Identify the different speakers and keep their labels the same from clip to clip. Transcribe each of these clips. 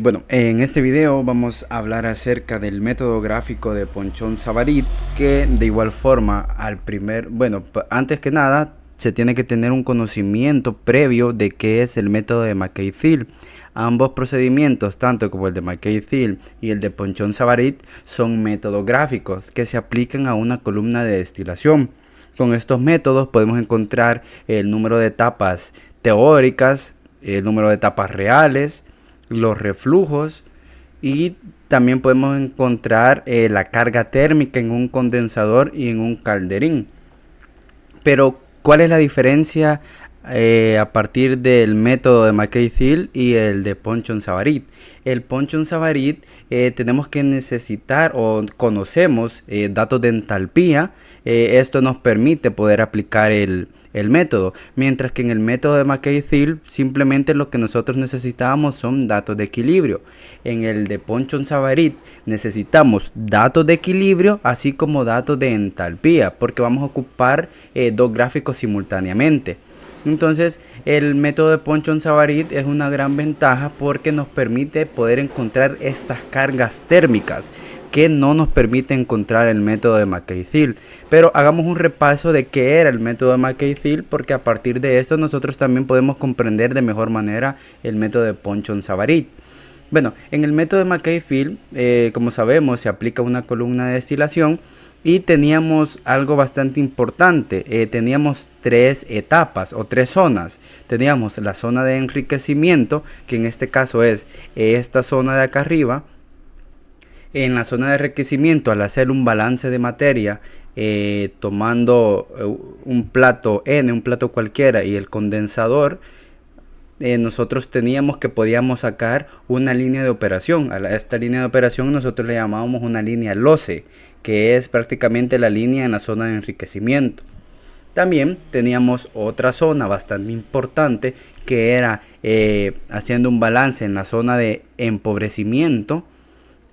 Speaker 1: Bueno, en este video vamos a hablar acerca del método gráfico de Ponchon-Savarit, que de igual forma antes que nada se tiene que tener un conocimiento previo de qué es el método de McKay-Thiele. Ambos procedimientos, tanto como el de McKay-Thiele y el de Ponchon-Savarit, son métodos gráficos que se aplican a una columna de destilación. Con estos métodos podemos encontrar el número de etapas teóricas, el número de etapas reales, los reflujos, y también podemos encontrar la carga térmica en un condensador y en un calderín. Pero, ¿cuál es la diferencia a partir del método de McKay-Thiele y el de Ponchon-Savarit? El Ponchon-Savarit tenemos que necesitar o conocemos datos de entalpía. Esto nos permite poder aplicar el método, mientras que en el método de McKay-Thiele simplemente lo que nosotros necesitamos son datos de equilibrio. En el de Ponchon-Savarit necesitamos datos de equilibrio así como datos de entalpía, porque vamos a ocupar dos gráficos simultáneamente. Entonces, el método de Ponchon-Savarit es una gran ventaja porque nos permite poder encontrar estas cargas térmicas que no nos permite encontrar el método de McKay-Thiele. Pero hagamos un repaso de qué era el método de McKay-Thiele, porque a partir de esto nosotros también podemos comprender de mejor manera el método de Ponchon-Savarit. Bueno, en el método de McKay-Thiele, como sabemos, se aplica una columna de destilación y teníamos algo bastante importante. Teníamos tres etapas o tres zonas. Teníamos la zona de enriquecimiento, que en este caso es esta zona de acá arriba. En la zona de enriquecimiento, al hacer un balance de materia, tomando un plato N, un plato cualquiera, y el condensador, nosotros teníamos que podíamos sacar una línea de operación. A esta línea de operación nosotros le llamábamos una línea LOCE, que es prácticamente la línea en la zona de enriquecimiento. También teníamos otra zona bastante importante que era haciendo un balance en la zona de empobrecimiento,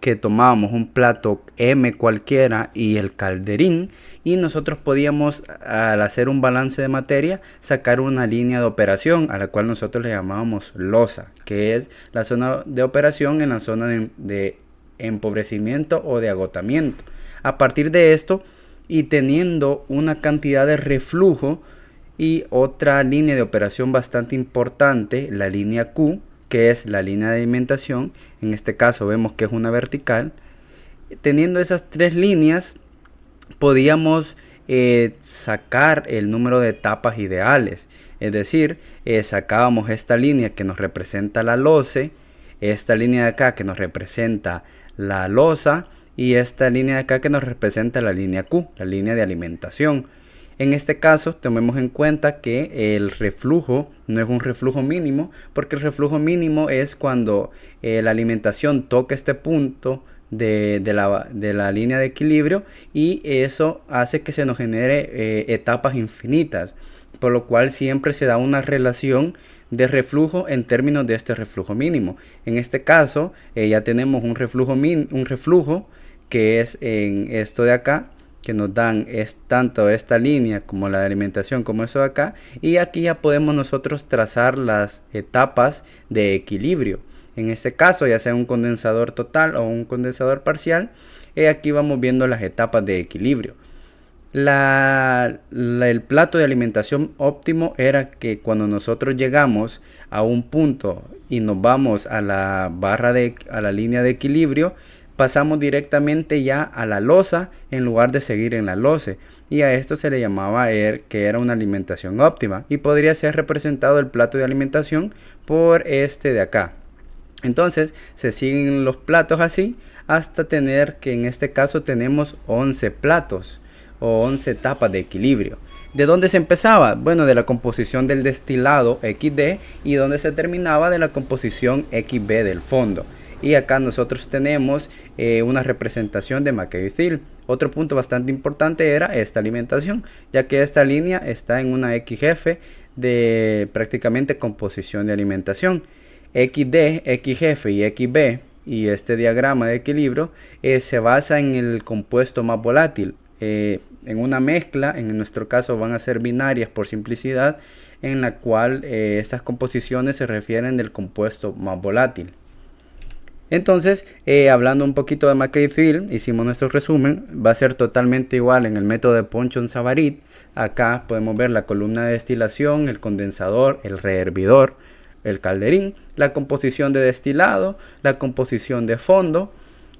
Speaker 1: que tomábamos un plato M cualquiera y el calderín, y nosotros podíamos, al hacer un balance de materia, sacar una línea de operación a la cual nosotros le llamábamos losa, que es la zona de operación en la zona de empobrecimiento o de agotamiento. A partir de esto, y teniendo una cantidad de reflujo y otra línea de operación bastante importante, la línea Q, que es la línea de alimentación, en este caso vemos que es una vertical. Teniendo esas tres líneas podíamos sacar el número de etapas ideales, es decir, sacábamos esta línea que nos representa la loce, esta línea de acá que nos representa la losa, y esta línea de acá que nos representa la línea Q, la línea de alimentación. En este caso, tomemos en cuenta que el reflujo no es un reflujo mínimo, porque el reflujo mínimo es cuando la alimentación toca este punto de la línea de equilibrio, y eso hace que se nos genere etapas infinitas, por lo cual siempre se da una relación de reflujo en términos de este reflujo mínimo. En este caso, ya tenemos un reflujo que es en esto de acá, que nos dan es tanto esta línea como la de alimentación como eso de acá, y aquí ya podemos nosotros trazar las etapas de equilibrio. En este caso, ya sea un condensador total o un condensador parcial, aquí vamos viendo las etapas de equilibrio. El plato de alimentación óptimo era que cuando nosotros llegamos a un punto y nos vamos a la línea de equilibrio, pasamos directamente ya a la losa en lugar de seguir en la loce, y a esto se le llamaba que era una alimentación óptima, y podría ser representado el plato de alimentación por este de acá. Entonces se siguen los platos así hasta tener que en este caso tenemos 11 platos o 11 etapas de equilibrio. ¿De dónde se empezaba? Bueno, de la composición del destilado XD, y donde se terminaba de la composición XB del fondo. Y acá nosotros tenemos una representación de McKay-Thiele. Otro punto bastante importante era esta alimentación, ya que esta línea está en una XF de prácticamente composición de alimentación. XD, XF y XB, y este diagrama de equilibrio se basa en el compuesto más volátil, en una mezcla. En nuestro caso van a ser binarias por simplicidad, en la cual estas composiciones se refieren del compuesto más volátil. Entonces, hablando un poquito de McKay Field, hicimos nuestro resumen, va a ser totalmente igual en el método de Ponchon-Savarit. Acá podemos ver la columna de destilación, el condensador, el rehervidor, el calderín, la composición de destilado, la composición de fondo.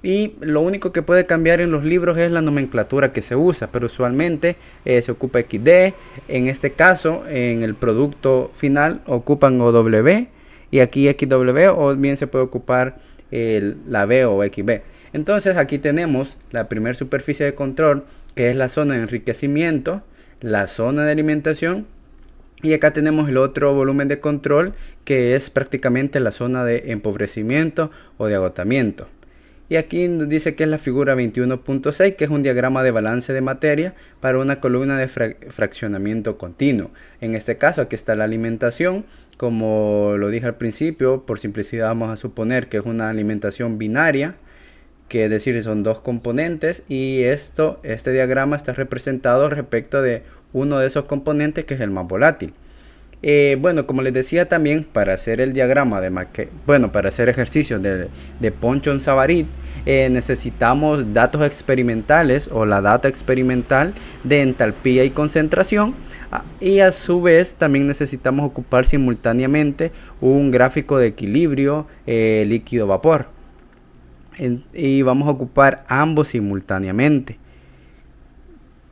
Speaker 1: Y lo único que puede cambiar en los libros es la nomenclatura que se usa, pero usualmente se ocupa XD. En este caso, en el producto final ocupan OW y aquí XW, o bien se puede ocupar la B o XB. Entonces aquí tenemos la primera superficie de control, que es la zona de enriquecimiento, la zona de alimentación, y acá tenemos el otro volumen de control, que es prácticamente la zona de empobrecimiento o de agotamiento. Y aquí dice que es la figura 21.6, que es un diagrama de balance de materia para una columna de fraccionamiento continuo. En este caso aquí está la alimentación. Como lo dije al principio, por simplicidad vamos a suponer que es una alimentación binaria, que es decir, son dos componentes, y este diagrama está representado respecto de uno de esos componentes, que es el más volátil. Bueno, como les decía también, para hacer el diagrama para hacer ejercicios de Ponchon-Savarit, necesitamos datos experimentales o la data experimental de entalpía y concentración, y a su vez también necesitamos ocupar simultáneamente un gráfico de equilibrio líquido-vapor, y vamos a ocupar ambos simultáneamente.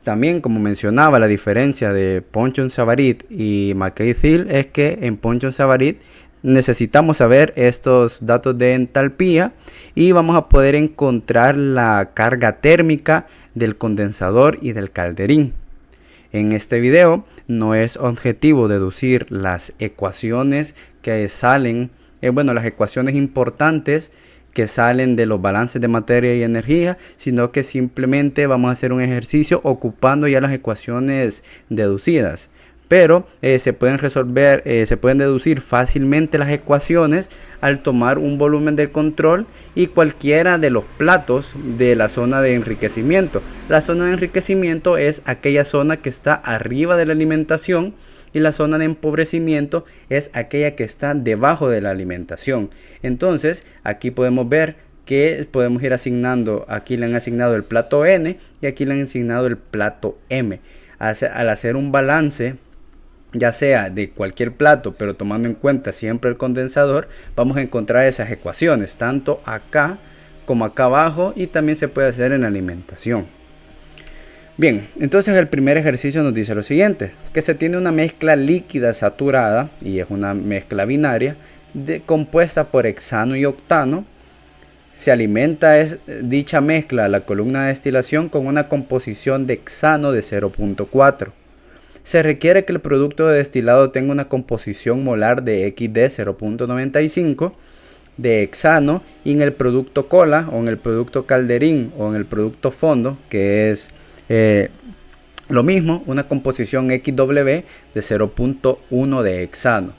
Speaker 1: También, como mencionaba, la diferencia de Ponchon-Savarit y McKay Field es que en Ponchon-Savarit necesitamos saber estos datos de entalpía y vamos a poder encontrar la carga térmica del condensador y del calderín. En este video no es objetivo deducir las ecuaciones que salen, las ecuaciones importantes que salen de los balances de materia y energía, sino que simplemente vamos a hacer un ejercicio ocupando ya las ecuaciones deducidas. Pero se pueden deducir fácilmente las ecuaciones al tomar un volumen del control y cualquiera de los platos de la zona de enriquecimiento. La zona de enriquecimiento es aquella zona que está arriba de la alimentación, y la zona de empobrecimiento es aquella que está debajo de la alimentación. Entonces aquí podemos ver que podemos ir asignando, aquí le han asignado el plato N y aquí le han asignado el plato M. Al hacer un balance, ya sea de cualquier plato, pero tomando en cuenta siempre el condensador, vamos a encontrar esas ecuaciones, tanto acá como acá abajo, y también se puede hacer en la alimentación. Bien, entonces el primer ejercicio nos dice lo siguiente, que se tiene una mezcla líquida saturada, y es una mezcla binaria, compuesta por hexano y octano. Se alimenta dicha mezcla, la columna de destilación, con una composición de hexano de 0.4. Se requiere que el producto de destilado tenga una composición molar de XD 0.95 de hexano, y en el producto cola, o en el producto calderín, o en el producto fondo, que es lo mismo, una composición XW de 0.1 de hexano,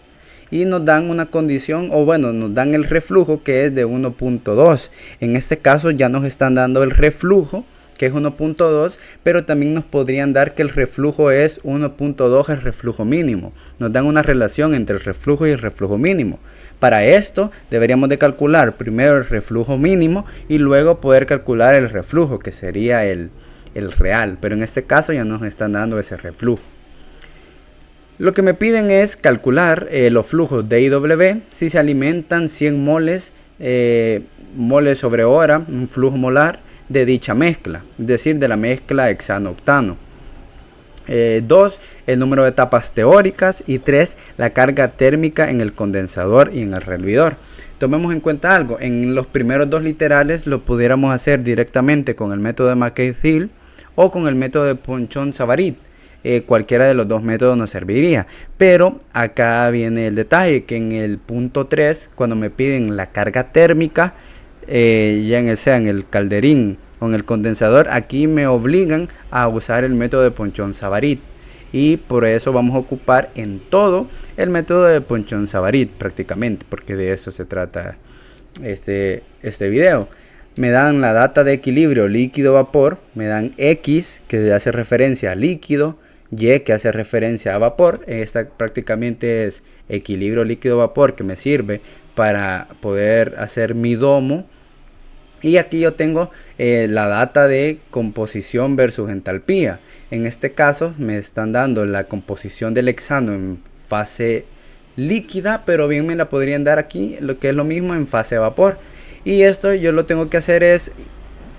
Speaker 1: y nos dan una condición, nos dan el reflujo, que es de 1.2. En este caso ya nos están dando el reflujo, que es 1.2, pero también nos podrían dar que el reflujo es 1.2 el reflujo mínimo. Nos dan una relación entre el reflujo y el reflujo mínimo. Para esto deberíamos de calcular primero el reflujo mínimo y luego poder calcular el reflujo, que sería el real, pero en este caso ya nos están dando ese reflujo. Lo que me piden es calcular los flujos de IW si se alimentan 100 moles sobre hora, un flujo molar de dicha mezcla, es decir, de la mezcla hexano-octano. 2, el número de etapas teóricas, y 3, la carga térmica en el condensador y en el rehervidor. Tomemos en cuenta algo, en los primeros dos literales lo pudiéramos hacer directamente con el método de McKay Field o con el método de Ponchon-Savarit. Cualquiera de los dos métodos nos serviría, pero acá viene el detalle, que en el punto 3, cuando me piden la carga térmica, ya en el calderín o en el condensador, aquí me obligan a usar el método de Ponchon-Savarit, y por eso vamos a ocupar en todo el método de Ponchon-Savarit prácticamente, porque de eso se trata este video. Me dan la data de equilibrio líquido-vapor, me dan X, que hace referencia a líquido, Y, que hace referencia a vapor. Esta prácticamente es equilibrio líquido-vapor, que me sirve para poder hacer mi domo. Y aquí yo tengo la data de composición versus entalpía. En este caso me están dando la composición del hexano en fase líquida, pero bien me la podrían dar aquí, lo que es lo mismo en fase vapor. Y esto yo lo tengo que hacer es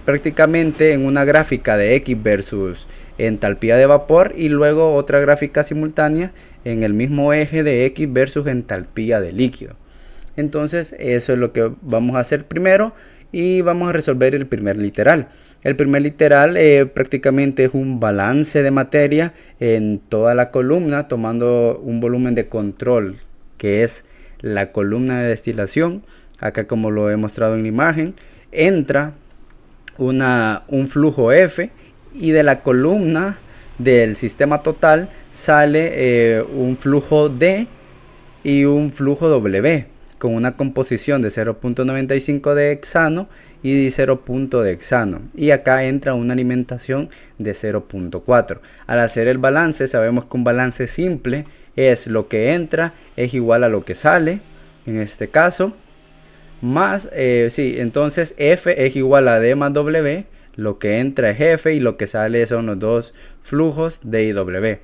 Speaker 1: prácticamente en una gráfica de X versus entalpía de vapor, y luego otra gráfica simultánea en el mismo eje de X versus entalpía de líquido. Entonces eso es lo que vamos a hacer primero. Y vamos a resolver el primer literal. El primer literal prácticamente es un balance de materia en toda la columna, tomando un volumen de control que es la columna de destilación. Acá, como lo he mostrado en la imagen, entra un flujo F, y de la columna del sistema total sale un flujo D y un flujo W, con una composición de 0.95 de hexano y 0. de hexano, y acá entra una alimentación de 0.4. Al hacer el balance, sabemos que un balance simple es lo que entra es igual a lo que sale, en este caso, más, entonces F es igual a D más W, lo que entra es F y lo que sale son los dos flujos D y W.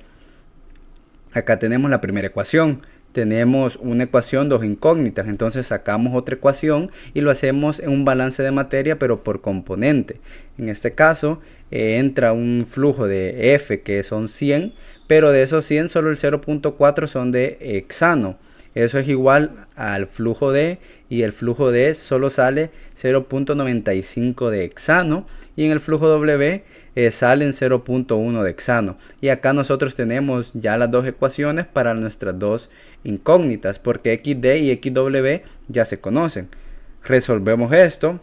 Speaker 1: Acá tenemos la primera ecuación. Tenemos una ecuación, dos incógnitas, entonces sacamos otra ecuación y lo hacemos en un balance de materia, pero por componente. En este caso entra un flujo de F que son 100, pero de esos 100 solo el 0.4 son de hexano. Eso es igual al flujo D, y el flujo D solo sale 0.95 de hexano, y en el flujo W salen 0.1 de hexano. Y acá nosotros tenemos ya las dos ecuaciones para nuestras dos incógnitas, porque XD y XW ya se conocen. Resolvemos esto.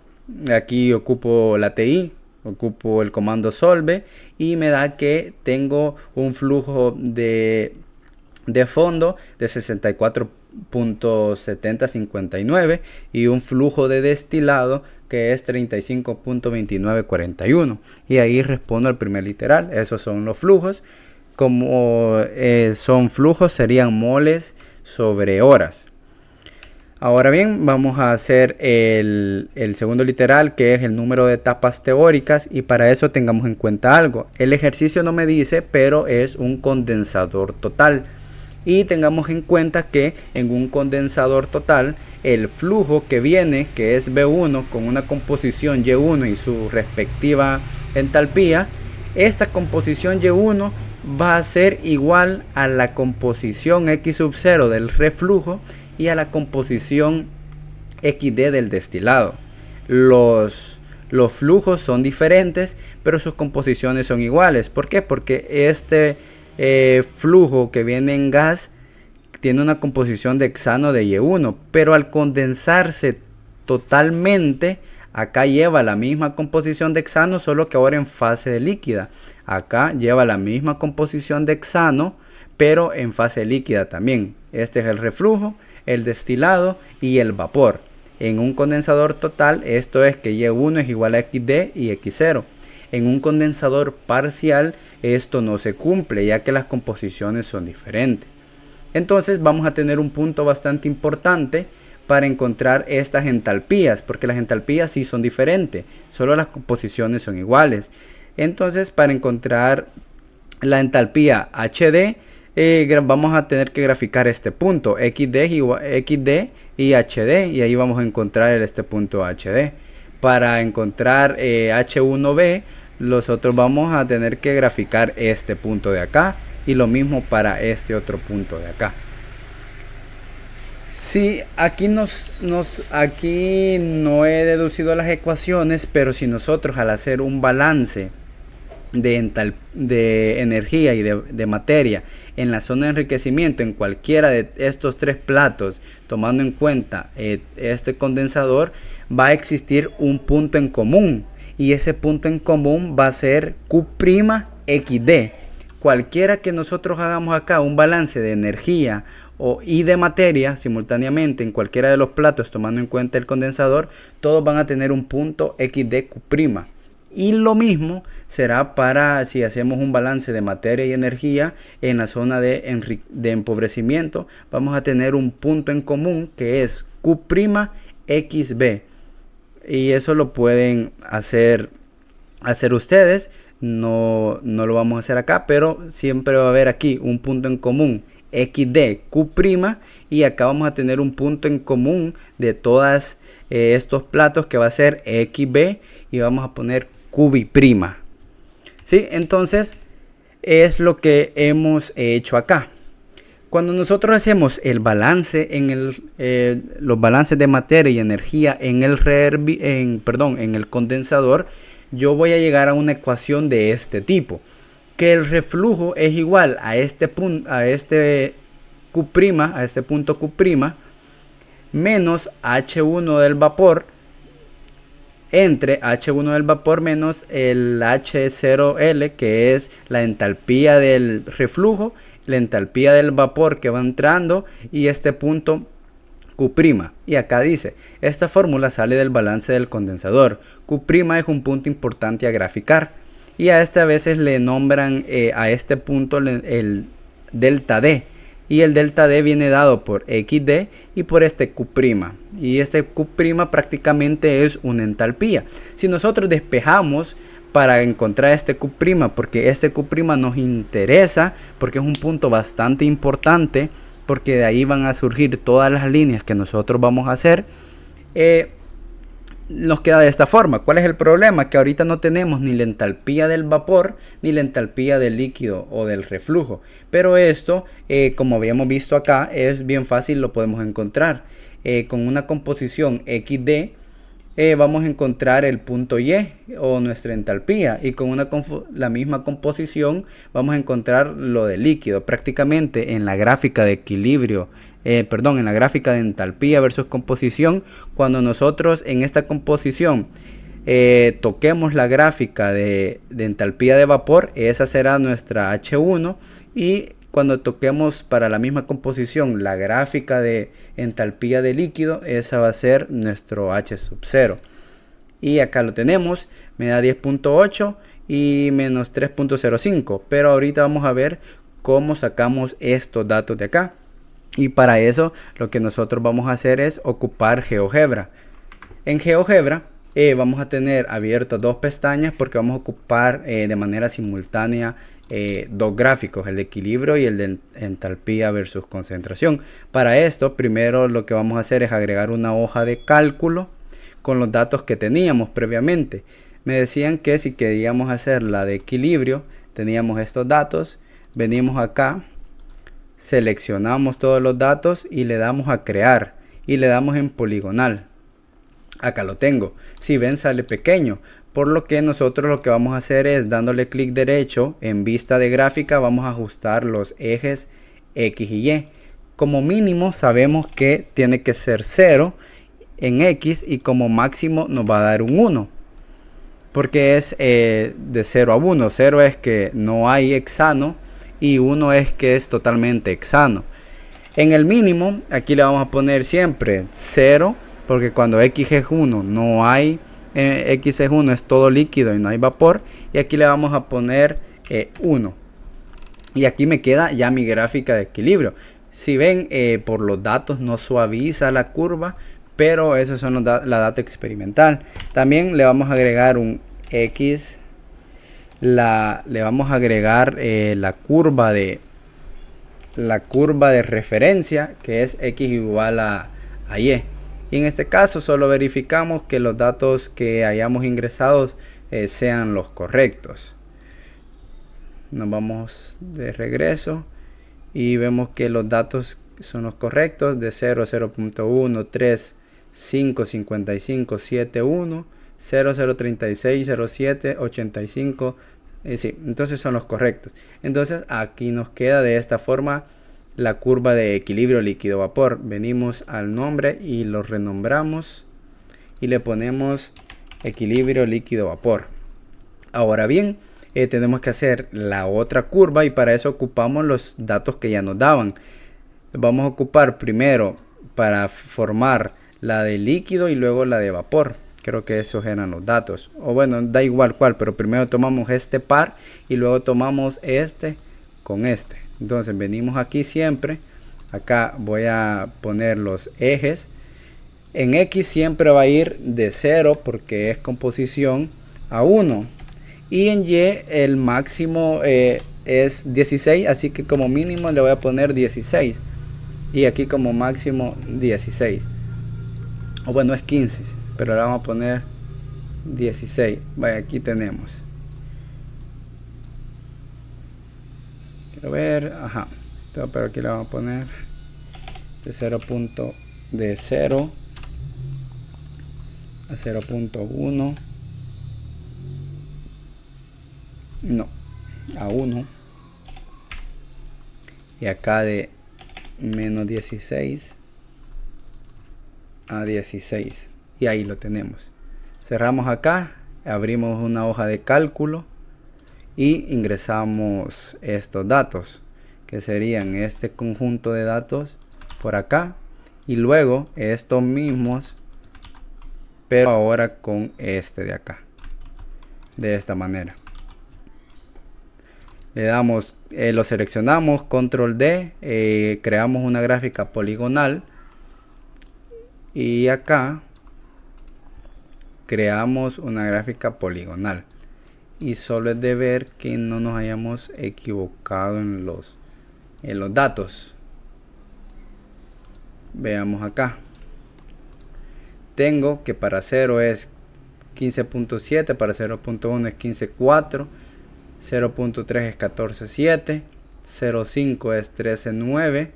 Speaker 1: Aquí ocupo la TI, ocupo el comando solve, y me da que tengo un flujo de fondo de 64.7059 y un flujo de destilado que es 35.2941, y ahí respondo al primer literal. Esos son los flujos. Como son flujos, serían moles sobre horas. Ahora bien, vamos a hacer el segundo literal, que es el número de etapas teóricas, y para eso tengamos en cuenta algo. El ejercicio no me dice, pero es un condensador total. Y tengamos en cuenta que en un condensador total, el flujo que viene, que es B1 con una composición Y1 y su respectiva entalpía, esta composición Y1 va a ser igual a la composición X sub 0 del reflujo y a la composición XD del destilado. Los flujos son diferentes, pero sus composiciones son iguales. ¿Por qué? Porque este flujo que viene en gas tiene una composición de hexano de Y1, pero al condensarse totalmente, acá lleva la misma composición de hexano, solo que ahora en fase de líquida. Acá lleva la misma composición de hexano, pero en fase líquida también. Este es el reflujo, el destilado y el vapor. En un condensador total, esto es que Y1 es igual a XD y X0. En un condensador parcial, esto no se cumple, ya que las composiciones son diferentes. Entonces vamos a tener un punto bastante importante para encontrar estas entalpías, porque las entalpías sí son diferentes, solo las composiciones son iguales. Entonces, para encontrar la entalpía HD, vamos a tener que graficar este punto XD y HD, y ahí vamos a encontrar este punto HD. Para encontrar H1B, nosotros vamos a tener que graficar este punto de acá, y lo mismo para este otro punto de acá. Sí, aquí aquí no he deducido las ecuaciones, pero si nosotros, al hacer un balance de energía y de materia en la zona de enriquecimiento en cualquiera de estos tres platos, tomando en cuenta este condensador, va a existir un punto en común, y ese punto en común va a ser Q'(XD). Cualquiera que nosotros hagamos acá un balance de energía y de materia simultáneamente en cualquiera de los platos, tomando en cuenta el condensador, todos van a tener un punto XD Q'. Y lo mismo será para si hacemos un balance de materia y energía en la zona de empobrecimiento. Vamos a tener un punto en común que es Q'XB. Y eso lo pueden hacer ustedes. No lo vamos a hacer acá, pero siempre va a haber aquí un punto en común XD, Q', y acá vamos a tener un punto en común de todas estos platos que va a ser XB y vamos a poner QB'. ¿Sí? Entonces es lo que hemos hecho acá. Cuando nosotros hacemos el balance los balances de materia y energía en el condensador, yo voy a llegar a una ecuación de este tipo, que el reflujo es igual a este punto Q', menos H1 del vapor entre H1 del vapor menos el H0L, que es la entalpía del reflujo, la entalpía del vapor que va entrando, y este punto Q'. Y acá dice, esta fórmula sale del balance del condensador. Q' es un punto importante a graficar, y a este a veces le nombran a este punto el delta D. Y el delta D viene dado por XD y por este Q'. Y este Q' prácticamente es una entalpía. Si nosotros despejamos para encontrar este Q', porque este Q' nos interesa, porque es un punto bastante importante, porque de ahí van a surgir todas las líneas que nosotros vamos a hacer, nos queda de esta forma. ¿Cuál es el problema? Que ahorita no tenemos ni la entalpía del vapor ni la entalpía del líquido o del reflujo, pero esto como habíamos visto acá es bien fácil, lo podemos encontrar con una composición XD. Vamos a encontrar el punto Y o nuestra entalpía, y con la misma composición vamos a encontrar lo del líquido. Prácticamente en la gráfica de equilibrio, en la gráfica de entalpía versus composición, cuando nosotros en esta composición toquemos la gráfica de entalpía de vapor, esa será nuestra H1, y cuando toquemos para la misma composición la gráfica de entalpía de líquido, esa va a ser nuestro H0. Y acá lo tenemos, me da 10.8 y menos 3.05. Pero ahorita vamos a ver cómo sacamos estos datos de acá. Y para eso lo que nosotros vamos a hacer es ocupar GeoGebra. En GeoGebra vamos a tener abiertas dos pestañas porque vamos a ocupar de manera simultánea dos gráficos, el de equilibrio y el de entalpía versus concentración. Para esto, primero lo que vamos a hacer es agregar una hoja de cálculo con los datos que teníamos previamente. Me decían que si queríamos hacer la de equilibrio, teníamos estos datos, venimos acá, seleccionamos todos los datos y le damos a crear y le damos en poligonal. Acá lo tengo. Si ven, sale pequeño, por lo que nosotros lo que vamos a hacer es dándole clic derecho en vista de gráfica, vamos a ajustar los ejes X y Y. Como mínimo sabemos que tiene que ser 0 en X y como máximo nos va a dar un 1, porque es de 0 a 1. 0 es que no hay hexano y 1 es que es totalmente hexano. En el mínimo aquí le vamos a poner siempre 0, porque cuando X es 1 no hay, X es 1 es todo líquido y no hay vapor, y aquí le vamos a poner 1. Y aquí me queda ya mi gráfica de equilibrio. Si ven, por los datos no suaviza la curva, pero esos son la data experimental. También le vamos a agregar un X, le vamos a agregar la curva de referencia, que es X igual a Y. Y en este caso solo verificamos que los datos que hayamos ingresado sean los correctos. Nos vamos de regreso y vemos que los datos son los correctos: de 0, 0.1, 3, 5, 55, 7, 1, 0, 0, 36, 0, 7, 85. Sí, entonces son los correctos. Entonces aquí nos queda de esta forma la curva de equilibrio líquido-vapor. Venimos al nombre y lo renombramos y le ponemos equilibrio líquido-vapor. Ahora bien, tenemos que hacer la otra curva, y para eso ocupamos los datos que ya nos daban. Vamos a ocupar primero para formar la de líquido y luego la de vapor. Creo que esos eran los datos. O bueno, da igual cuál, pero primero tomamos este par y luego tomamos este con este. Entonces venimos aquí siempre. Acá voy a poner los ejes. En X siempre va a ir de 0 porque es composición a 1. Y en Y el máximo es 16, así que como mínimo le voy a poner 16. Y aquí como máximo 16. O bueno, es 15, pero le vamos a poner 16. Vaya, aquí tenemos. Quiero ver, ajá. Entonces, pero aquí le vamos a poner de 0 a 0.1. No, a 1. Y acá de menos 16 a 16. Y ahí lo tenemos. Cerramos acá, abrimos una hoja de cálculo y ingresamos estos datos, que serían este conjunto de datos por acá, y luego estos mismos, pero ahora con este de acá, de esta manera. Le damos, lo seleccionamos, control D, creamos una gráfica poligonal y acá creamos una gráfica poligonal, y solo es de ver que no nos hayamos equivocado en los datos. Veamos acá, tengo que para 0 es 15.7, para 0.1 es 15.4, 0.3 es 14.7, 0.5 es 13.9,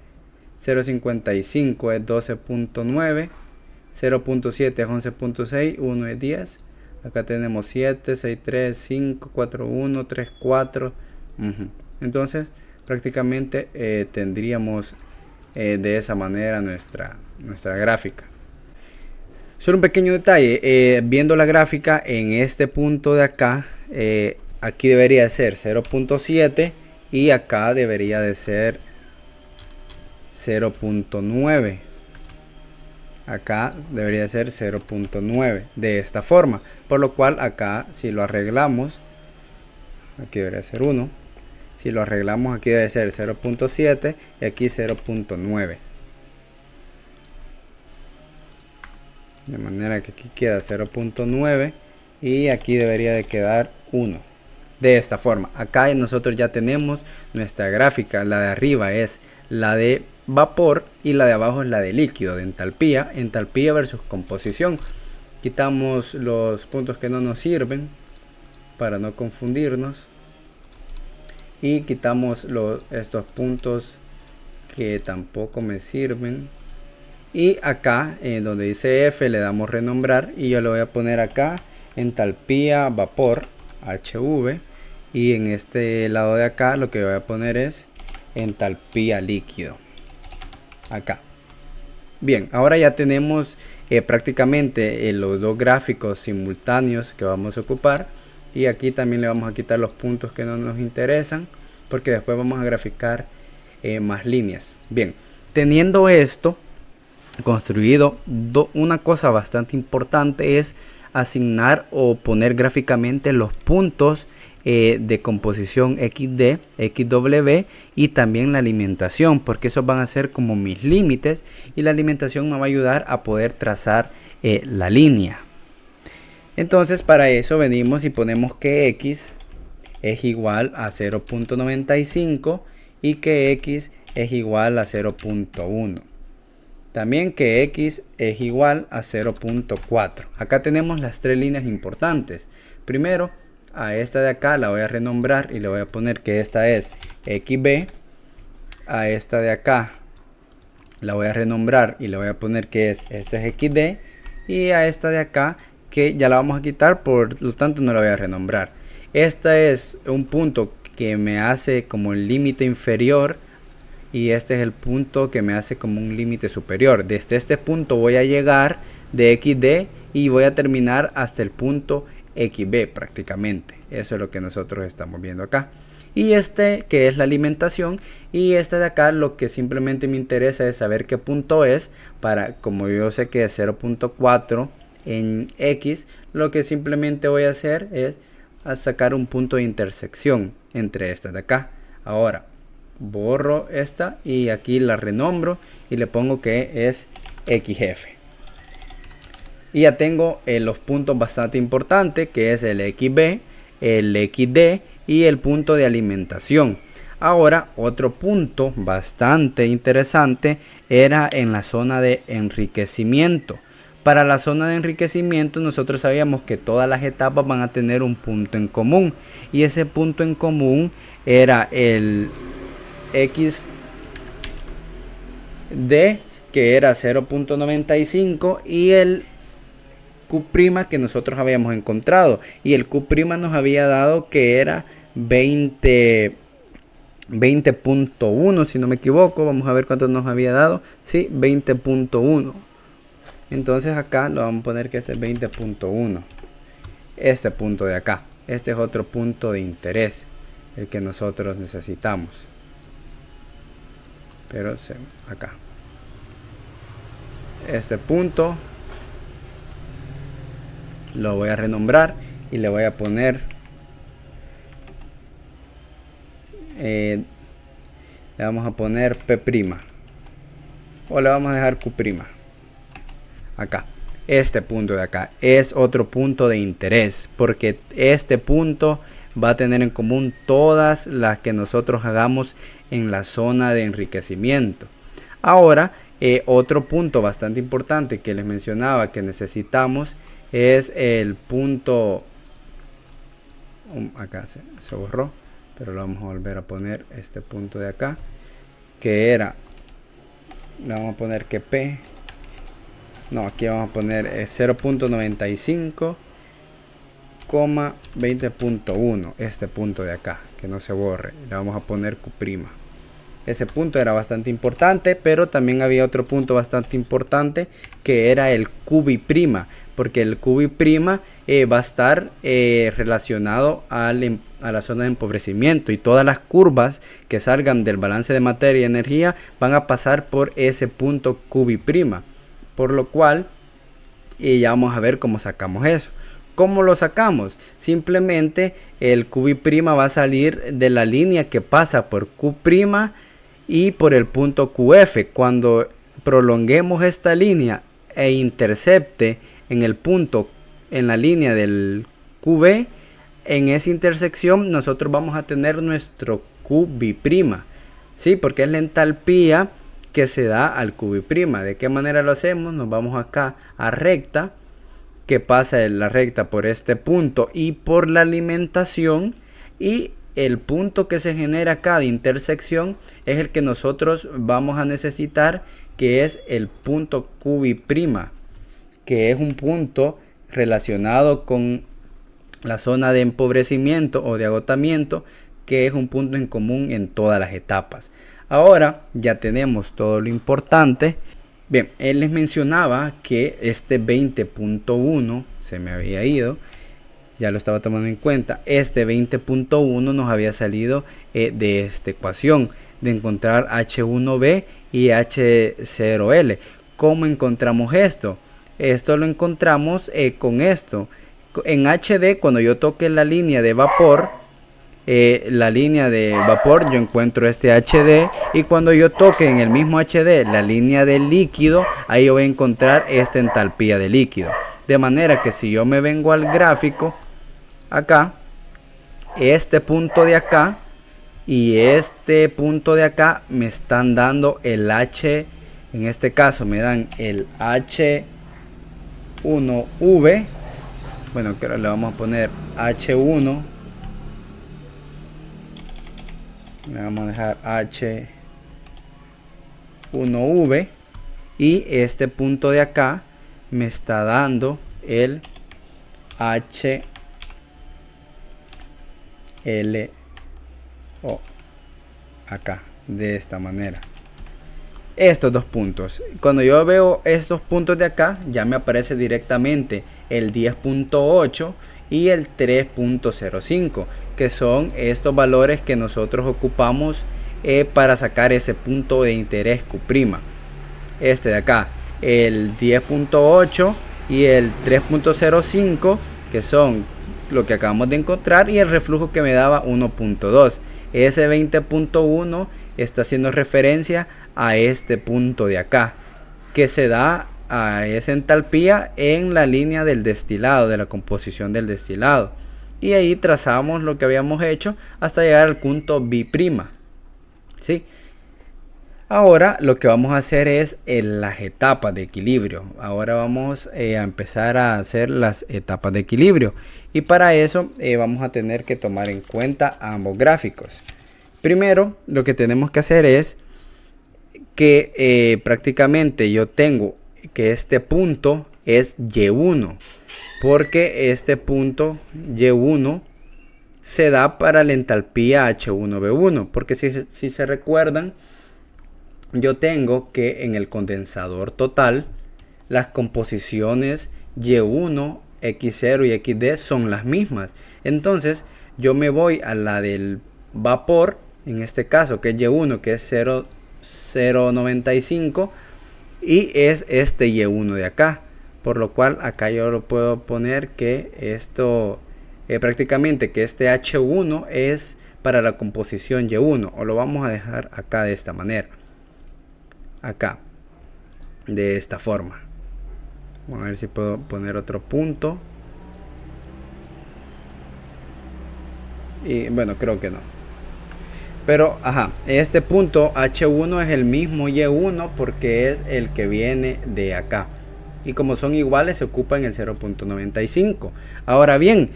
Speaker 1: 0.55 es 12.9, 0.7 es 11.6, 1 es 10. Acá tenemos 7, 6, 3, 5, 4, 1, 3, 4. Entonces prácticamente tendríamos de esa manera nuestra gráfica. Solo un pequeño detalle, viendo la gráfica en este punto de acá, aquí debería ser 0.7 y acá debería de ser 0.9. Acá debería ser 0.9 de esta forma, por lo cual acá si lo arreglamos, aquí debería ser 1. Si lo arreglamos, aquí debe ser 0.7 y aquí 0.9. De manera que aquí queda 0.9 y aquí debería de quedar 1. De esta forma, acá nosotros ya tenemos nuestra gráfica. La de arriba es la de vapor y la de abajo es la de líquido, de entalpía versus composición. Quitamos los puntos que no nos sirven para no confundirnos y quitamos estos puntos que tampoco me sirven, y acá donde dice F le damos renombrar y yo le voy a poner acá entalpía vapor HV, y en este lado de acá lo que voy a poner es entalpía líquido acá. Bien, ahora ya tenemos prácticamente los dos gráficos simultáneos que vamos a ocupar, y aquí también le vamos a quitar los puntos que no nos interesan porque después vamos a graficar más líneas. Bien, teniendo esto construido, una cosa bastante importante es asignar o poner gráficamente los puntos de composición XD, XW y también la alimentación, porque esos van a ser como mis límites y la alimentación me va a ayudar a poder trazar la línea. Entonces para eso venimos y ponemos que X es igual a 0.95 y que X es igual a 0.1. También que X es igual a 0.4. Acá tenemos las tres líneas importantes. Primero, a esta de acá la voy a renombrar y le voy a poner que esta es XB. A esta de acá la voy a renombrar y le voy a poner que esta es XD. Y a esta de acá, que ya la vamos a quitar, por lo tanto no la voy a renombrar. Esta es un punto que me hace como el límite inferior y este es el punto que me hace como un límite superior. Desde este punto voy a llegar de XD y voy a terminar hasta el punto XB prácticamente. Eso es lo que nosotros estamos viendo acá. Y este que es la alimentación, y este de acá lo que simplemente me interesa es saber qué punto es, para como yo sé que es 0.4 en X, lo que simplemente voy a hacer es a sacar un punto de intersección entre estas de acá. Ahora borro esta y aquí la renombro y le pongo que es XF. Y ya tengo los puntos bastante importantes, que es el XB, el XD y el punto de alimentación. Ahora, otro punto bastante interesante era en la zona de enriquecimiento. Para la zona de enriquecimiento nosotros sabíamos que todas las etapas van a tener un punto en común. Y ese punto en común era el XD, que era 0.95, y el Q' que nosotros habíamos encontrado. Y el Q' nos había dado que era 20.1, si no me equivoco. Vamos a ver cuánto nos había dado. Sí, 20.1. Entonces acá lo vamos a poner que este es 20.1. Este punto de acá. Este es otro punto de interés, el que nosotros necesitamos. Pero acá. Este punto lo voy a renombrar y le voy a poner le vamos a poner P' o le vamos a dejar Q'. Acá, este punto de acá es otro punto de interés, porque este punto va a tener en común todas las que nosotros hagamos en la zona de enriquecimiento. Ahora, otro punto bastante importante que les mencionaba que necesitamos es el punto, acá se borró, pero lo vamos a volver a poner, este punto de acá, que era, le vamos a poner que P, no, aquí vamos a poner 0.95, 20.1, este punto de acá, que no se borre, le vamos a poner Q'. Ese punto era bastante importante, pero también había otro punto bastante importante que era el Q', porque el Q' va a estar relacionado a la zona de empobrecimiento, y todas las curvas que salgan del balance de materia y energía van a pasar por ese punto Q', por lo cual ya vamos a ver cómo sacamos eso. ¿Cómo lo sacamos? Simplemente el Q' va a salir de la línea que pasa por Q' y por el punto QF. Cuando prolonguemos esta línea e intercepte en el punto, en la línea del QB, en esa intersección nosotros vamos a tener nuestro Q'. ¿Sí? Porque es la entalpía que se da al Q'. ¿De qué manera lo hacemos? Nos vamos acá a recta, que pasa la recta por este punto y por la alimentación, y el punto que se genera acá de intersección es el que nosotros vamos a necesitar, que es el punto Q', que es un punto relacionado con la zona de empobrecimiento o de agotamiento, que es un punto en común en todas las etapas. Ahora ya tenemos todo lo importante. Bien, él les mencionaba que este 20.1 se me había ido, ya lo estaba tomando en cuenta. Este 20.1 nos había salido de esta ecuación, de encontrar H1B y H0L. ¿Cómo encontramos esto? Esto lo encontramos con esto. En HD, cuando yo toque la línea de vapor, yo encuentro este HD, y cuando yo toque en el mismo HD la línea del líquido, ahí yo voy a encontrar esta entalpía de líquido. De manera que si yo me vengo al gráfico, acá, este punto de acá y este punto de acá me están dando el H, en este caso me dan el H1V, bueno, que ahora le vamos a poner H1, le vamos a dejar H1V, y este punto de acá me está dando el HLO, acá, de esta manera. Estos dos puntos, cuando yo veo estos puntos de acá, ya me aparece directamente el 10.8 y el 3.05, que son estos valores que nosotros ocupamos para sacar ese punto de interés Q'. Este de acá, el 10.8, y el 3.05, que son lo que acabamos de encontrar, y el reflujo que me daba 1.2. Ese 20.1 está haciendo referencia a este punto de acá, que se da a esa entalpía en la línea del destilado, de la composición del destilado. Y ahí trazamos lo que habíamos hecho hasta llegar al punto B'. ¿Sí? Ahora lo que vamos a hacer es las etapas de equilibrio. Ahora vamos a empezar a hacer las etapas de equilibrio. Y para eso vamos a tener que tomar en cuenta ambos gráficos. Primero, lo que tenemos que hacer es que prácticamente yo tengo que este punto es Y1. Porque este punto Y1 se da para la entalpía H1B1. Porque si se recuerdan, yo tengo que en el condensador total las composiciones Y1, X0 y XD son las mismas. Entonces yo me voy a la del vapor, en este caso que es Y1, que es 0,095, y es este Y1 de acá. Por lo cual acá yo lo puedo poner que esto prácticamente que este H1 es para la composición Y1, o lo vamos a dejar acá de esta manera. Acá de esta forma. Vamos a ver si puedo poner otro punto. Y bueno, creo que no. Pero este punto H1 es el mismo Y1 porque es el que viene de acá. Y como son iguales, se ocupa en el 0.95. Ahora bien,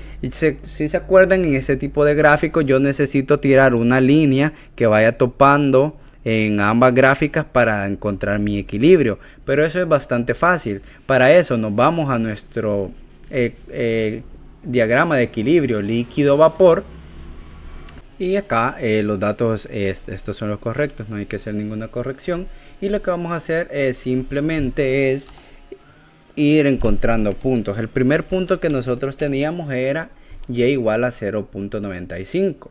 Speaker 1: si se acuerdan, en este tipo de gráfico yo necesito tirar una línea que vaya topando en ambas gráficas para encontrar mi equilibrio, pero eso es bastante fácil. Para eso nos vamos a nuestro diagrama de equilibrio líquido-vapor, y acá los datos estos son los correctos, no hay que hacer ninguna corrección, y lo que vamos a hacer simplemente es ir encontrando puntos. El primer punto que nosotros teníamos era Y igual a 0.95.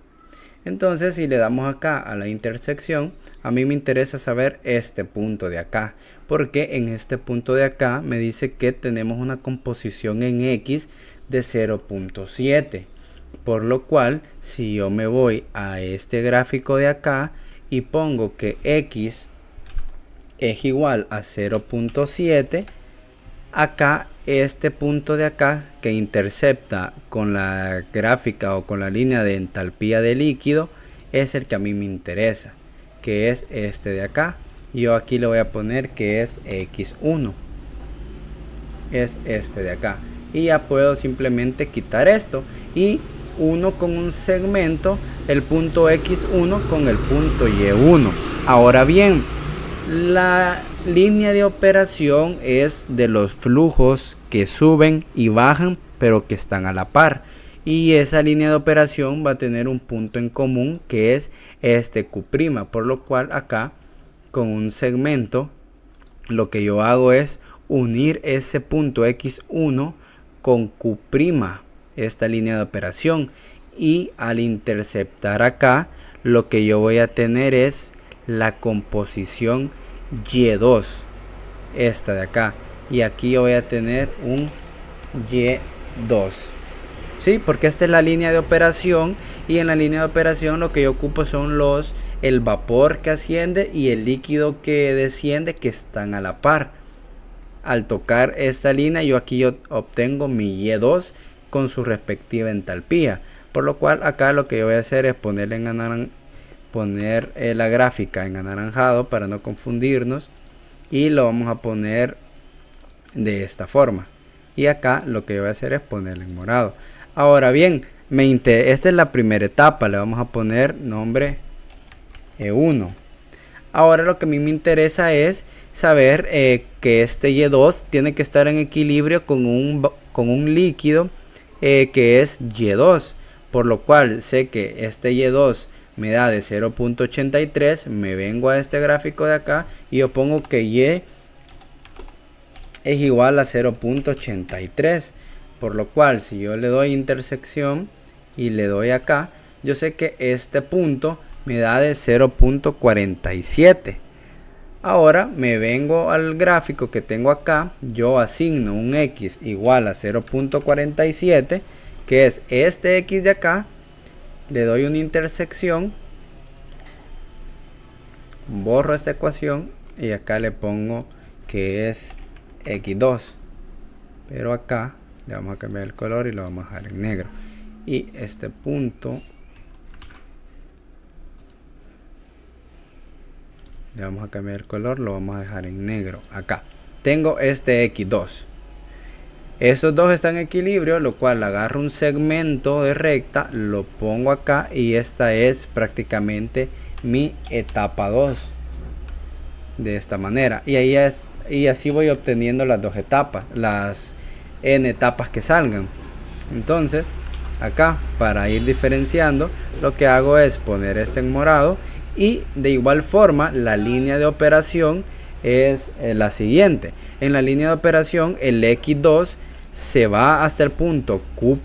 Speaker 1: Entonces si le damos acá a la intersección, a mí me interesa saber este punto de acá, porque en este punto de acá me dice que tenemos una composición en X de 0.7. Por lo cual, si yo me voy a este gráfico de acá y pongo que X es igual a 0.7, acá este punto de acá que intercepta con la gráfica o con la línea de entalpía de líquido es el que a mí me interesa, que es este de acá. Yo aquí le voy a poner que es X1, es este de acá, y ya puedo simplemente quitar esto y uno con un segmento el punto X1 con el punto Y1. Ahora bien, la línea de operación es de los flujos que suben y bajan pero que están a la par, y esa línea de operación va a tener un punto en común que es este Q', por lo cual acá con un segmento lo que yo hago es unir ese punto X1 con Q', esta línea de operación, y al interceptar acá lo que yo voy a tener es la composición Y2, esta de acá, y aquí yo voy a tener un Y2, ¿sí? Porque esta es la línea de operación, y en la línea de operación lo que yo ocupo son el vapor que asciende y el líquido que desciende, que están a la par. Al tocar esta línea yo obtengo mi Y2 con su respectiva entalpía, por lo cual acá lo que yo voy a hacer es poner la gráfica en anaranjado para no confundirnos, y lo vamos a poner de esta forma, y acá lo que yo voy a hacer es ponerlo en morado. Ahora bien, esta es la primera etapa, le vamos a poner nombre E1. Ahora lo que a mí me interesa es saber que este Y2 tiene que estar en equilibrio con un líquido que es Y2, por lo cual sé que este Y2 me da de 0.83. me vengo a este gráfico de acá y yo pongo que Y es igual a 0.83, por lo cual si yo le doy intersección y le doy acá, yo sé que este punto me da de 0.47. Ahora me vengo al gráfico que tengo acá, yo asigno un x igual a 0.47, que es este x de acá, le doy una intersección, borro esta ecuación y acá le pongo que es x2, pero acá le vamos a cambiar el color y lo vamos a dejar en negro, y este punto le vamos a cambiar el color, lo vamos a dejar en negro. Acá tengo este x2, estos dos están en equilibrio, lo cual agarro un segmento de recta, lo pongo acá y esta es prácticamente mi etapa 2, de esta manera, y así voy obteniendo las dos etapas, las n etapas que salgan. Entonces acá, para ir diferenciando, lo que hago es poner este en morado, y de igual forma la línea de operación es la siguiente. En la línea de operación el x2 se va hasta el punto Q',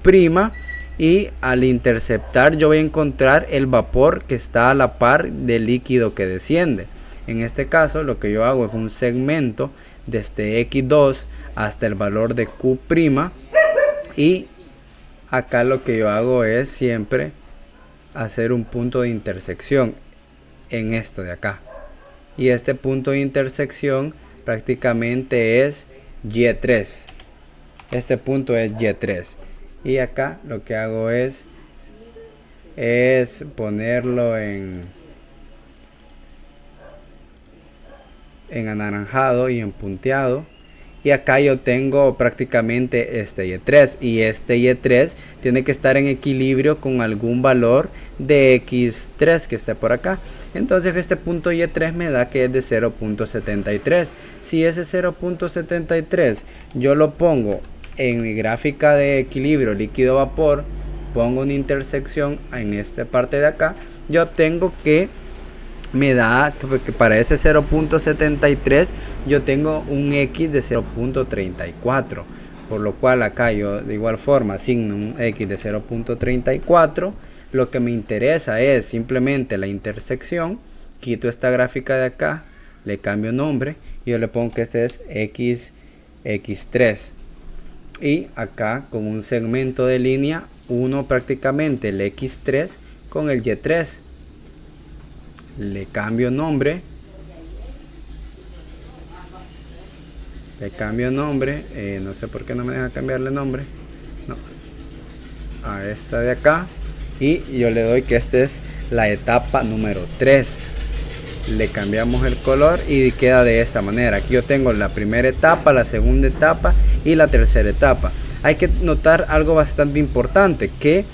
Speaker 1: y al interceptar yo voy a encontrar el vapor que está a la par del líquido que desciende. En este caso lo que yo hago es un segmento desde x2 hasta el valor de Q', y acá lo que yo hago es siempre hacer un punto de intersección en esto de acá, y este punto de intersección prácticamente es Y3. Este punto es Y3, y acá lo que hago es ponerlo en anaranjado y en punteado, y acá yo tengo prácticamente este Y3, y este Y3 tiene que estar en equilibrio con algún valor de X3 que esté por acá. Entonces este punto Y3 me da que es de 0.73. Si ese 0.73 yo lo pongo en mi gráfica de equilibrio líquido-vapor, pongo una intersección en esta parte de acá, yo obtengo que me da que para ese 0.73 yo tengo un X de 0.34, por lo cual acá yo de igual forma asigno un X de 0.34. Lo que me interesa es simplemente la intersección, quito esta gráfica de acá, le cambio nombre y yo le pongo que este es X3, y acá con un segmento de línea uno prácticamente el X3 con el Y3, le cambio nombre, no sé por qué no me deja cambiarle nombre, no, a esta de acá, y yo le doy que esta es la etapa número 3, le cambiamos el color y queda de esta manera. Aquí yo tengo la primera etapa, la segunda etapa y la tercera etapa. Hay que notar algo bastante importante, que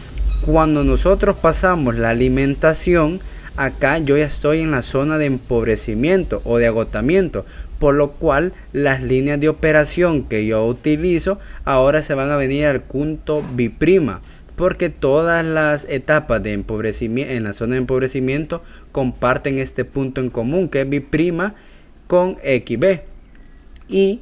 Speaker 1: cuando nosotros pasamos la alimentación, acá yo ya estoy en la zona de empobrecimiento o de agotamiento, por lo cual las líneas de operación que yo utilizo ahora se van a venir al punto B', porque todas las etapas de empobrecimiento en la zona de empobrecimiento comparten este punto en común, que es B' con XB, y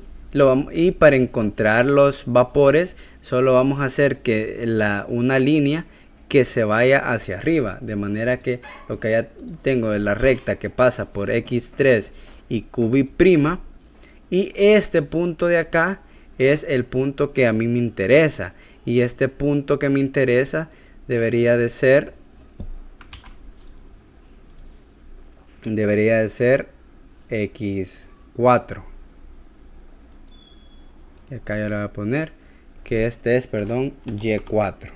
Speaker 1: para encontrar los vapores solo vamos a hacer que una línea que se vaya hacia arriba, de manera que lo que ya tengo es la recta que pasa por X3 y QB', y este punto de acá es el punto que a mí me interesa, y este punto que me interesa debería de ser X4, y acá yo le voy a poner que este es, perdón, Y4,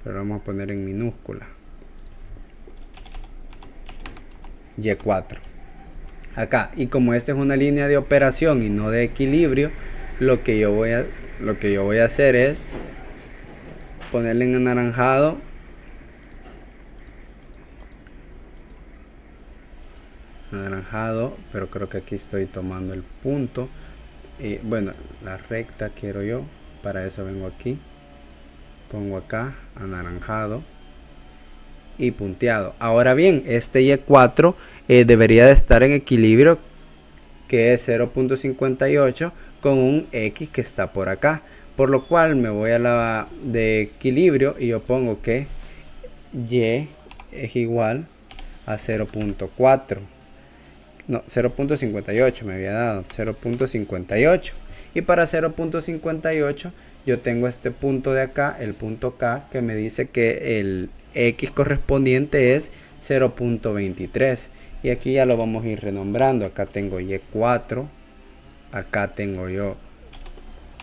Speaker 1: pero lo vamos a poner en minúscula, Y4 acá. Y como esta es una línea de operación y no de equilibrio, lo que yo voy a hacer es ponerle en anaranjado pero creo que aquí estoy tomando el punto, y bueno, la recta quiero yo, para eso vengo aquí, pongo acá anaranjado y punteado. Ahora bien, este Y4 debería de estar en equilibrio, que es 0.58 con un X que está por acá, por lo cual me voy a la de equilibrio y yo pongo que Y es igual a 0.4. no, 0.58 me había dado, 0.58. Y para 0.58 yo tengo este punto de acá, el punto K, que me dice que el X correspondiente es 0.23. Y aquí ya lo vamos a ir renombrando. Acá tengo Y4, acá tengo yo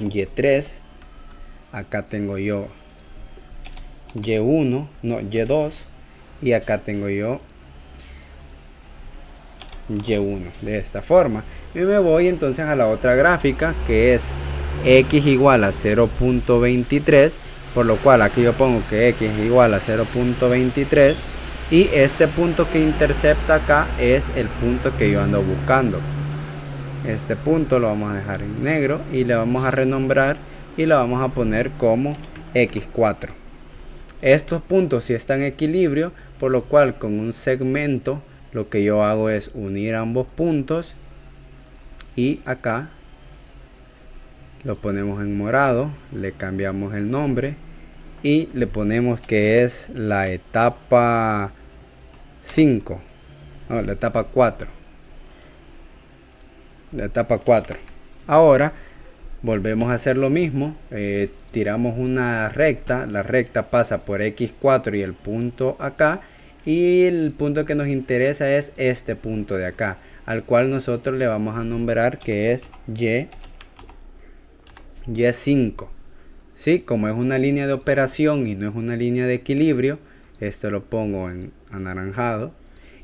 Speaker 1: Y3, acá tengo yo Y1, no, Y2, y acá tengo yo Y1, de esta forma. Y me voy entonces a la otra gráfica, que es X igual a 0.23, por lo cual aquí yo pongo que X es igual a 0.23, y este punto que intercepta acá es el punto que yo ando buscando. Este punto lo vamos a dejar en negro y le vamos a renombrar y lo vamos a poner como X4. Estos puntos sí están en equilibrio, por lo cual con un segmento lo que yo hago es unir ambos puntos y acá lo ponemos en morado, le cambiamos el nombre y le ponemos que es la etapa 5, no, la etapa 4. La etapa 4. Ahora volvemos a hacer lo mismo, tiramos una recta, la recta pasa por X4 y el punto acá, y el punto que nos interesa es este punto de acá, al cual nosotros le vamos a nombrar que es Y5. ¿Sí? Como es una línea de operación y no es una línea de equilibrio, esto lo pongo en anaranjado.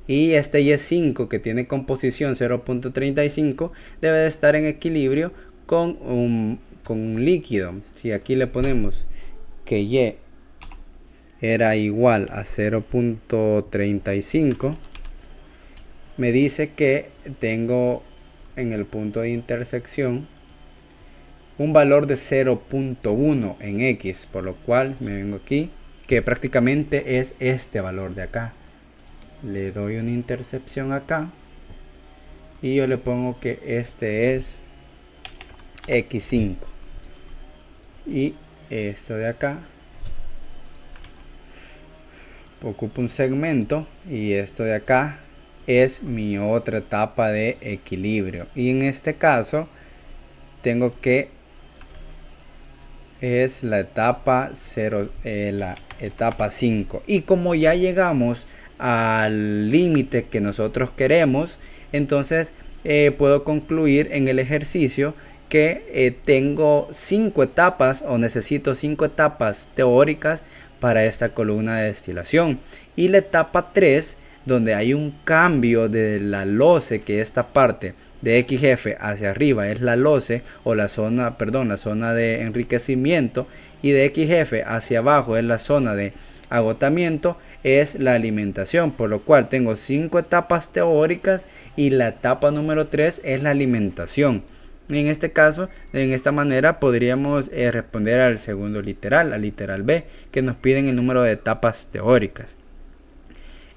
Speaker 1: Y este Y5 que tiene composición 0.35 debe de estar en equilibrio con un líquido. Si aquí le ponemos que Y era igual a 0.35, me dice que tengo en el punto de intersección un valor de 0.1 en X, por lo cual me vengo aquí, que prácticamente es este valor de acá. Le doy una intercepción acá y yo le pongo que este es X5, y esto de acá ocupa un segmento y esto de acá es mi otra etapa de equilibrio, y en este caso tengo que es la etapa 0, la etapa 5, y como ya llegamos al límite que nosotros queremos, entonces puedo concluir en el ejercicio que tengo 5 etapas, o necesito 5 etapas teóricas para esta columna de destilación, y la etapa 3, donde hay un cambio de la loce, que esta parte de XF hacia arriba es la loce, o la zona, perdón, la zona de enriquecimiento, y de XF hacia abajo es la zona de agotamiento, es la alimentación, por lo cual tengo 5 etapas teóricas y la etapa número 3 es la alimentación. En este caso, en esta manera podríamos responder al segundo literal, al literal B, que nos piden el número de etapas teóricas.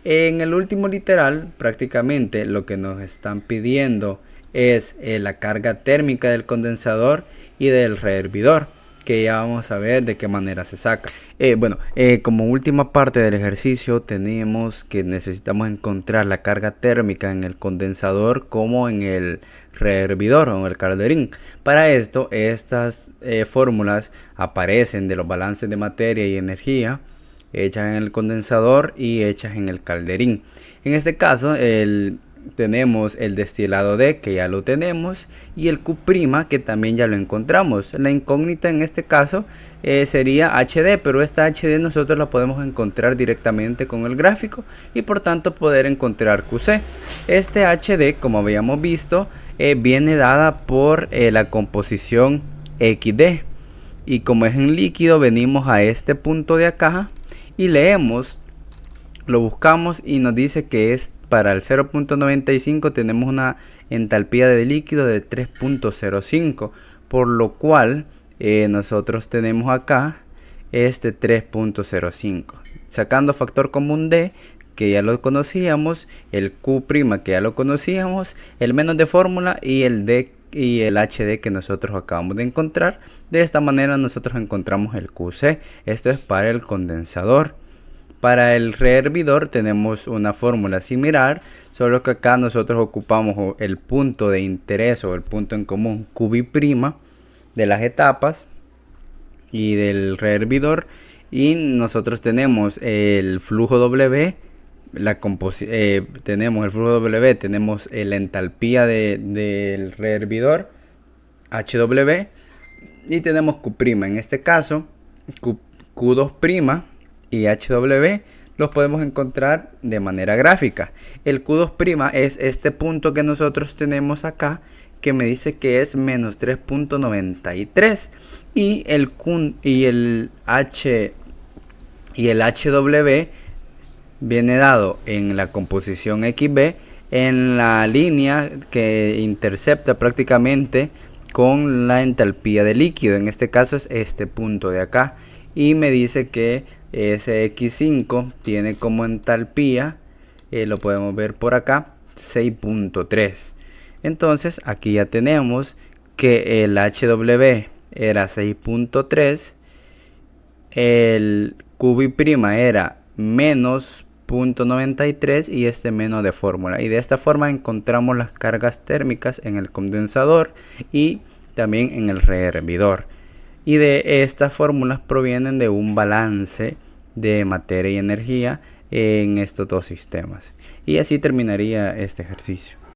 Speaker 1: En el último literal, prácticamente lo que nos están pidiendo es la carga térmica del condensador y del rehervidor, que ya vamos a ver de qué manera se saca. Como última parte del ejercicio tenemos que necesitamos encontrar la carga térmica en el condensador como en el rehervidor o en el calderín. Para esto, estas fórmulas aparecen de los balances de materia y energía hechas en el condensador y hechas en el calderín. En este caso tenemos el destilado D, que ya lo tenemos, y el Q', que también ya lo encontramos. La incógnita en este caso sería HD, pero esta HD nosotros la podemos encontrar directamente con el gráfico y por tanto poder encontrar QC. Este HD, como habíamos visto, viene dada por la composición XD, y como es en líquido venimos a este punto de acá y leemos, lo buscamos y nos dice que es para el 0.95 tenemos una entalpía de líquido de 3.05, por lo cual nosotros tenemos acá este 3.05. Sacando factor común D, que ya lo conocíamos, el Q' que ya lo conocíamos, el menos de fórmula y el D y el HD que nosotros acabamos de encontrar. De esta manera nosotros encontramos el QC. Esto es para el condensador. Para el rehervidor tenemos una fórmula similar, solo que acá nosotros ocupamos el punto de interés o el punto en común QB' de las etapas y del rehervidor, y nosotros tenemos el flujo W, tenemos el flujo W, tenemos la entalpía del rehervidor HW, y tenemos Q'. En este caso Q2' y HW los podemos encontrar de manera gráfica. El Q2' es este punto que nosotros tenemos acá, que me dice que es menos 3.93, y el HW viene dado en la composición XB, en la línea que intercepta prácticamente con la entalpía del líquido. En este caso es este punto de acá, y me dice que ese X5 tiene como entalpía, lo podemos ver por acá, 6.3. entonces aquí ya tenemos que el HW era 6.3, el QB' era menos 0.93 y este menos de fórmula, y de esta forma encontramos las cargas térmicas en el condensador y también en el rehervidor. Y de estas fórmulas provienen de un balance de materia y energía en estos dos sistemas. Y así terminaría este ejercicio.